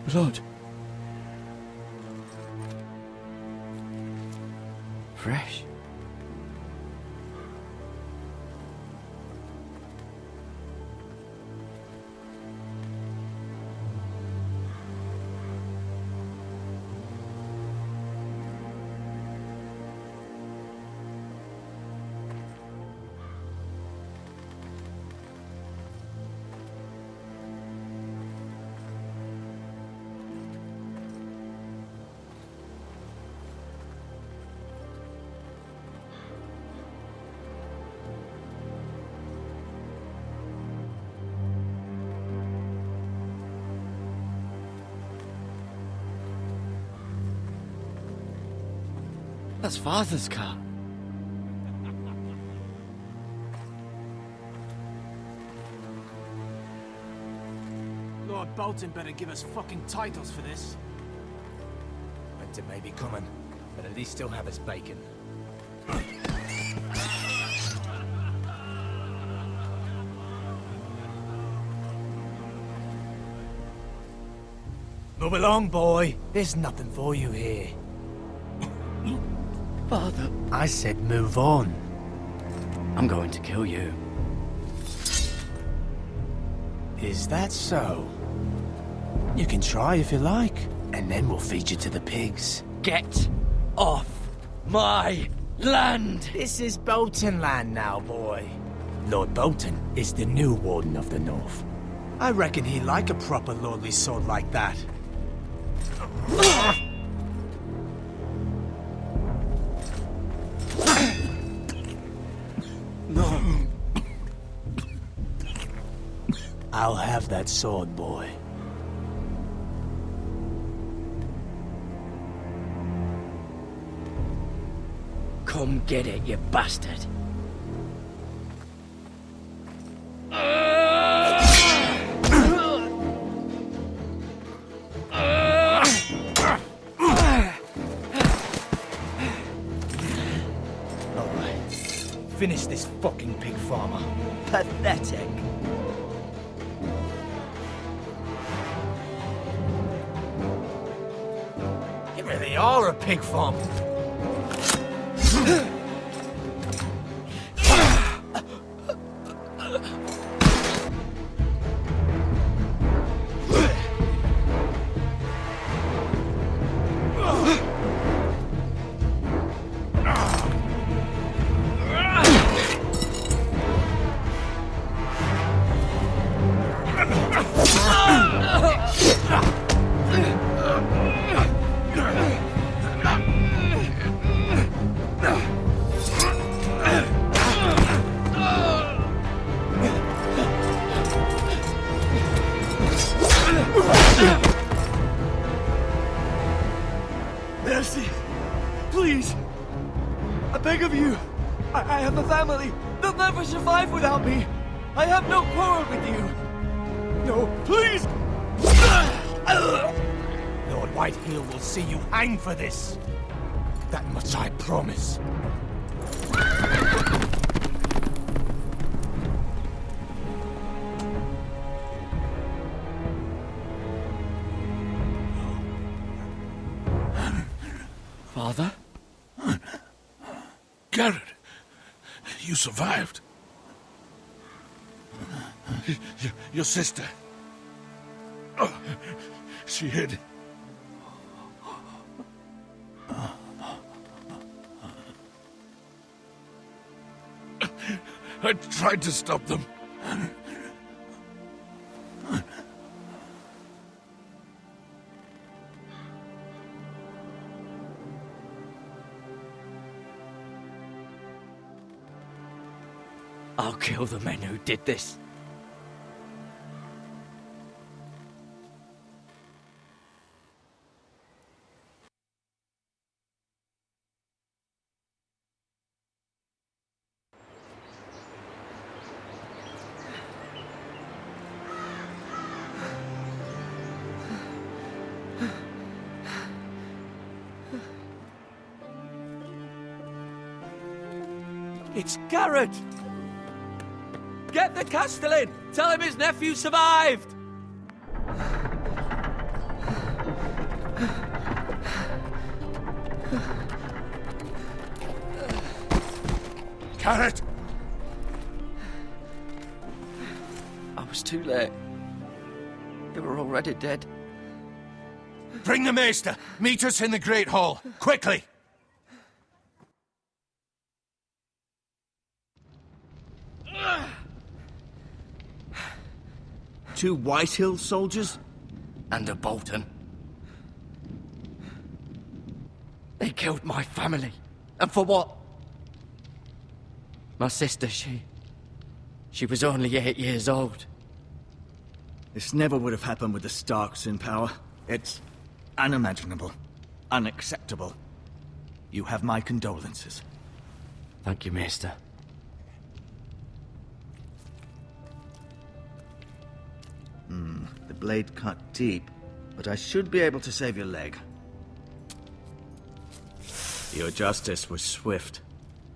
Blood. Fresh. That's Father's car. Lord Bolton better give us fucking titles for this. Winter may be coming, but at least still have his bacon. Move along, boy. There's nothing for you here. Father. I said move on. I'm going to kill you. Is that so? You can try if you like, and then we'll feed you to the pigs. Get off my land! This is Bolton land now, boy. Lord Bolton is the new Warden of the North. I reckon he'd like a proper lordly sword like that. No. I'll have that sword, boy. Come get it, you bastard. Finish this fucking pig farmer. Pathetic. You really are a pig farmer. Mercy! Please! I beg of you! I have a family! They'll never survive without me! I have no quarrel with you! No, please! Lord Whitehill will see you hang for this. That much I promise. Father? Garrett, you survived. Your sister. Oh, she hid. I tried to stop them. I'll kill the men who did this. It's Garrett! Get the Castellan! Tell him his nephew survived! Carrot! I was too late. They were already dead. Bring the Maester! Meet us in the Great Hall! Quickly! Two Whitehill soldiers? And a Bolton. They killed my family. And for what? My sister, she was only 8 years old. This never would have happened with the Starks in power. It's unimaginable. Unacceptable. You have my condolences. Thank you, Maester. The blade cut deep, but I should be able to save your leg. Your justice was swift.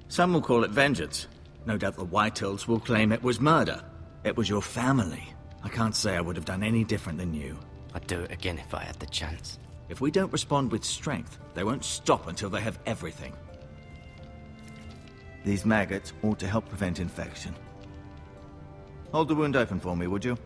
Some will call it vengeance. No doubt the Whitehills will claim it was murder. It was your family. I can't say I would have done any different than you. I'd do it again if I had the chance. If we don't respond with strength, they won't stop until they have everything. These maggots ought to help prevent infection. Hold the wound open for me, would you?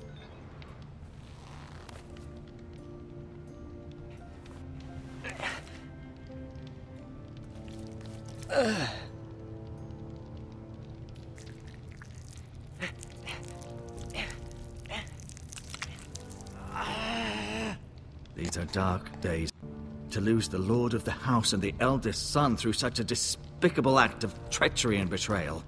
These are dark days. To lose the lord of the house and the eldest son through such a despicable act of treachery and betrayal.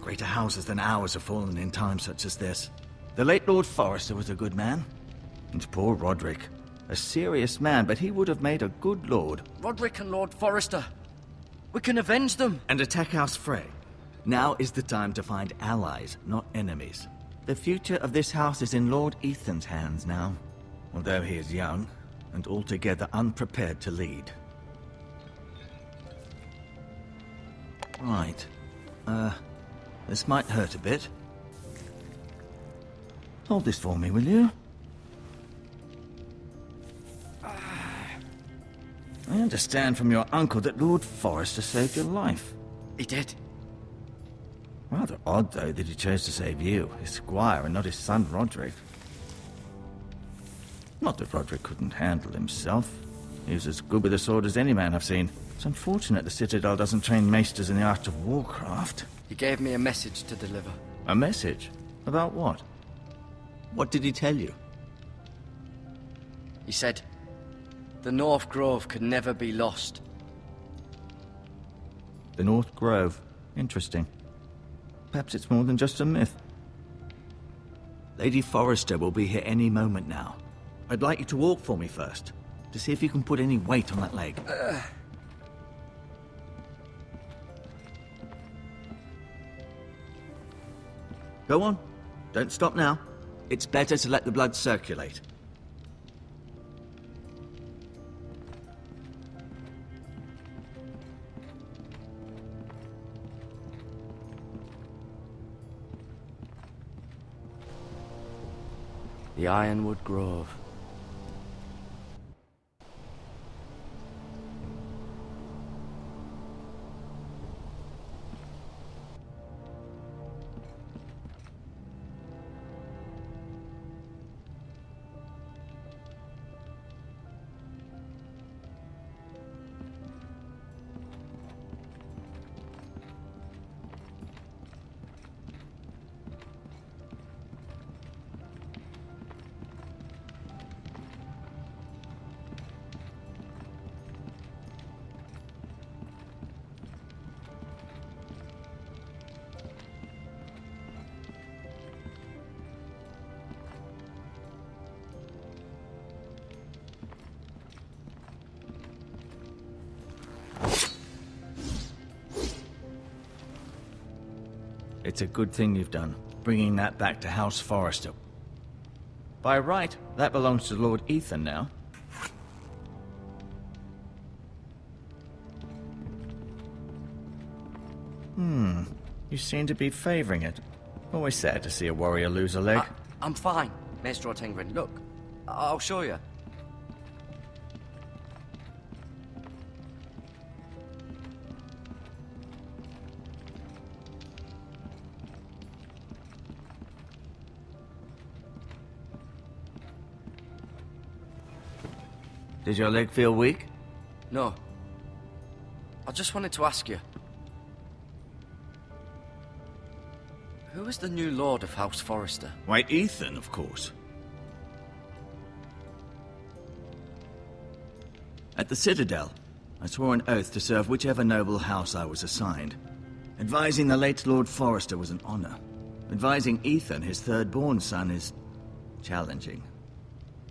Greater houses than ours have fallen in times such as this. The late Lord Forrester was a good man. And poor Roderick. A serious man, but he would have made a good lord. Roderick and Lord Forrester. We can avenge them. And attack House Frey. Now is the time to find allies, not enemies. The future of this house is in Lord Ethan's hands now. Although he is young, and altogether unprepared to lead. Right. This might hurt a bit. Hold this for me, will you? I understand from your uncle that Lord Forrester saved your life. He did. Rather odd, though, that he chose to save you, his squire, and not his son Roderick. Not that Roderick couldn't handle himself. He was as good with a sword as any man I've seen. It's unfortunate the Citadel doesn't train maesters in the art of warcraft. He gave me a message to deliver. A message? About what? What did he tell you? He said, the North Grove could never be lost. The North Grove. Interesting. Perhaps it's more than just a myth. Lady Forrester will be here any moment now. I'd like you to walk for me first, to see if you can put any weight on that leg. Go on. Don't stop now. It's better to let the blood circulate. The Ironwood Grove. It's a good thing you've done, bringing that back to House Forrester. By right, that belongs to Lord Ethan now. You seem to be favoring it. Always sad to see a warrior lose a leg. I'm fine, Maester O'Tengrin. Look, I'll show you. Does your leg feel weak? No. I just wanted to ask you. Who is the new Lord of House Forrester? Why, Ethan, of course. At the Citadel, I swore an oath to serve whichever noble house I was assigned. Advising the late Lord Forrester was an honor. Advising Ethan, his third-born son, is challenging.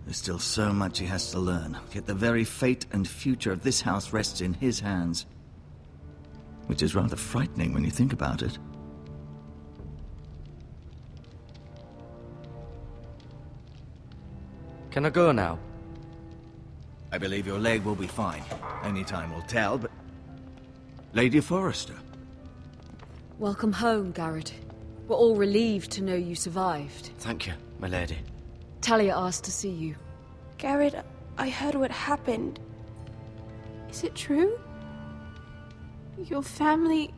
There's still so much he has to learn, yet the very fate and future of this house rests in his hands. Which is rather frightening when you think about it. Can I go now? I believe your leg will be fine. Only time will tell, but... Lady Forrester. Welcome home, Garrett. We're all relieved to know you survived. Thank you, my lady. Talia asked to see you. Garrett, I heard what happened. Is it true? Your family...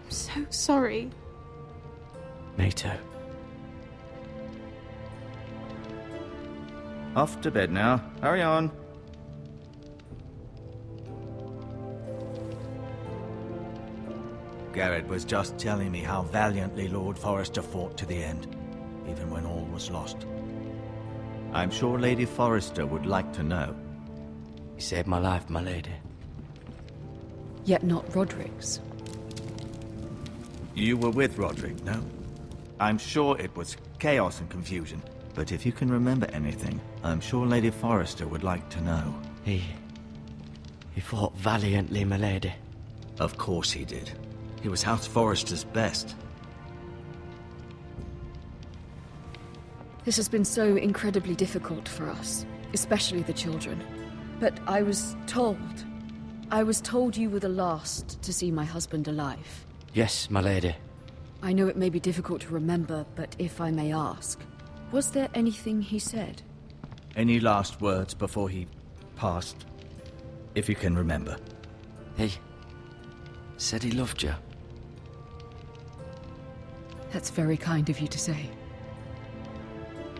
I'm so sorry. Me too. Off to bed now. Hurry on. Garrett was just telling me how valiantly Lord Forrester fought to the end, even when all was lost. I'm sure Lady Forrester would like to know. You saved my life, my lady. Yet not Roderick's. You were with Roderick, no? I'm sure it was chaos and confusion, but if you can remember anything, I'm sure Lady Forrester would like to know. He fought valiantly, my lady. Of course he did. He was House Forrester's best. This has been so incredibly difficult for us, especially the children. But I was told you were the last to see my husband alive. Yes, my lady. I know it may be difficult to remember, but if I may ask, was there anything he said? Any last words before he passed? If you can remember. He said he loved you. That's very kind of you to say.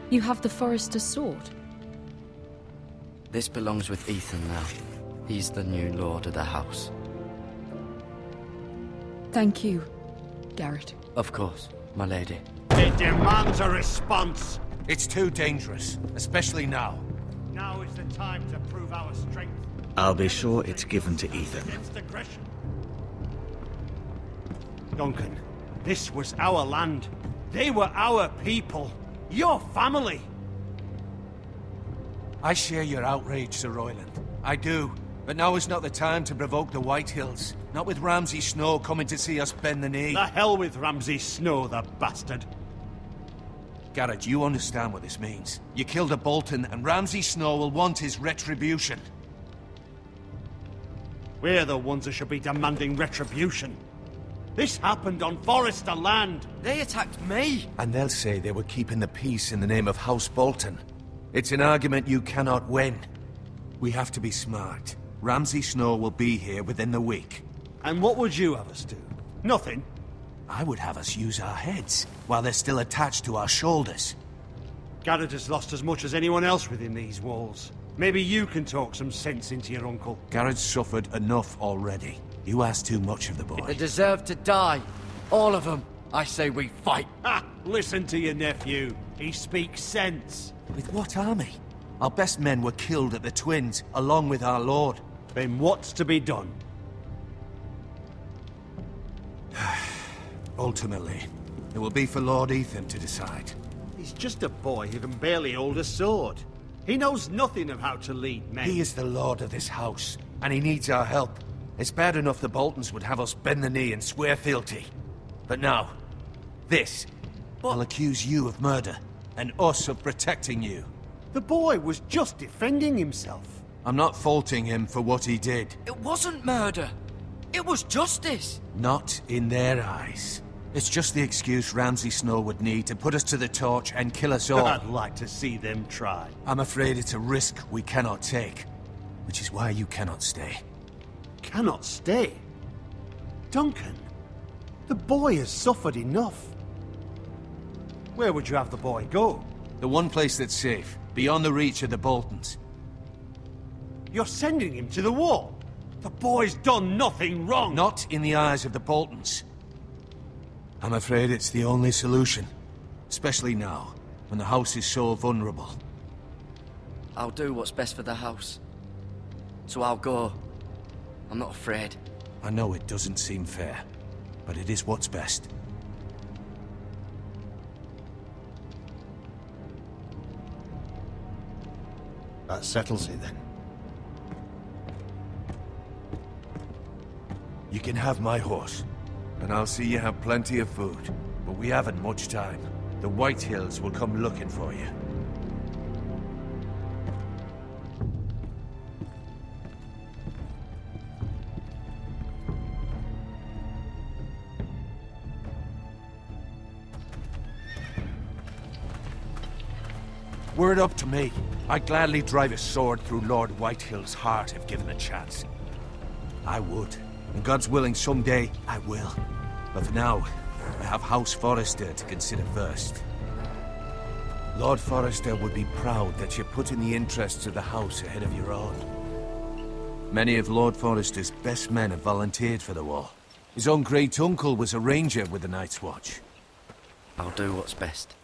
You have the Forrester's sword. This belongs with Ethan now. He's the new lord of the house. Thank you, Garrett. Of course, my lady. It demands a response. It's too dangerous, especially now. Now is the time to prove our strength. I'll be sure it's given to Ethan. Against aggression. Duncan, this was our land. They were our people. Your family. I share your outrage, Sir Royland. I do. But now is not the time to provoke the Whitehills. Not with Ramsay Snow coming to see us bend the knee. The hell with Ramsay Snow, the bastard. Garrett, you understand what this means. You killed a Bolton, and Ramsay Snow will want his retribution. We're the ones who should be demanding retribution. This happened on Forrester land. They attacked me! And they'll say they were keeping the peace in the name of House Bolton. It's an argument you cannot win. We have to be smart. Ramsay Snow will be here within the week. And what would you have us do? Nothing. I would have us use our heads, while they're still attached to our shoulders. Garrett has lost as much as anyone else within these walls. Maybe you can talk some sense into your uncle. Garrett's suffered enough already. You ask too much of the boy. They deserve to die. All of them. I say we fight. Ha! Listen to your nephew. He speaks sense. With what army? Our best men were killed at the Twins, along with our lord. Then what's to be done? Ultimately, it will be for Lord Ethan to decide. He's just a boy who can barely hold a sword. He knows nothing of how to lead men. He is the lord of this house, and he needs our help. It's bad enough the Boltons would have us bend the knee and swear fealty. But now, this will accuse you of murder, and us of protecting you. The boy was just defending himself. I'm not faulting him for what he did. It wasn't murder. It was justice. Not in their eyes. It's just the excuse Ramsay Snow would need to put us to the torch and kill us all. I'd like to see them try. I'm afraid it's a risk we cannot take, which is why you cannot stay. Cannot stay? Duncan, the boy has suffered enough. Where would you have the boy go? The one place that's safe, beyond the reach of the Boltons. You're sending him to the wall? The boy's done nothing wrong! Not in the eyes of the Boltons. I'm afraid it's the only solution. Especially now, when the house is so vulnerable. I'll do what's best for the house. So I'll go. I'm not afraid. I know it doesn't seem fair, but it is what's best. That settles it then. You can have my horse, and I'll see you have plenty of food. But we haven't much time. The White Hills will come looking for you. Were it up to me, I'd gladly drive a sword through Lord Whitehill's heart if given a chance. I would. And God's willing, someday I will. But for now, I have House Forrester to consider first. Lord Forrester would be proud that you're putting the interests of the house ahead of your own. Many of Lord Forrester's best men have volunteered for the war. His own great-uncle was a ranger with the Night's Watch. I'll do what's best.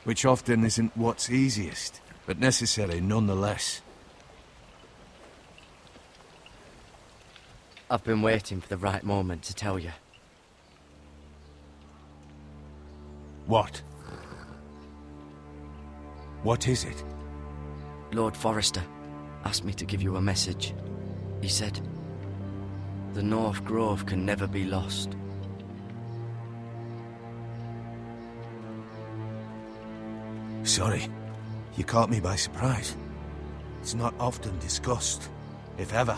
Which often isn't what's easiest, but necessary nonetheless. I've been waiting for the right moment to tell you. What? What is it? Lord Forrester asked me to give you a message. He said, the North Grove can never be lost. Sorry, you caught me by surprise. It's not often discussed, if ever.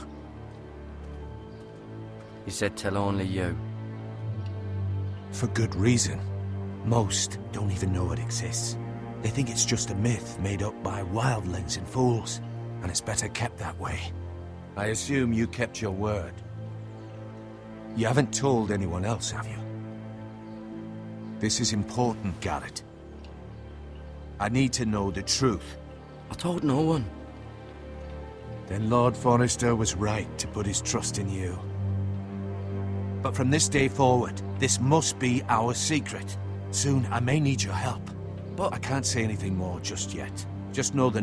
He said tell only you. For good reason. Most don't even know it exists. They think it's just a myth made up by wildlings and fools, and it's better kept that way. I assume you kept your word. You haven't told anyone else, have you? This is important, Garrett. I need to know the truth. I told no one. Then Lord Forrester was right to put his trust in you. But from this day forward, this must be our secret. Soon, I may need your help. But I can't say anything more just yet. Just know the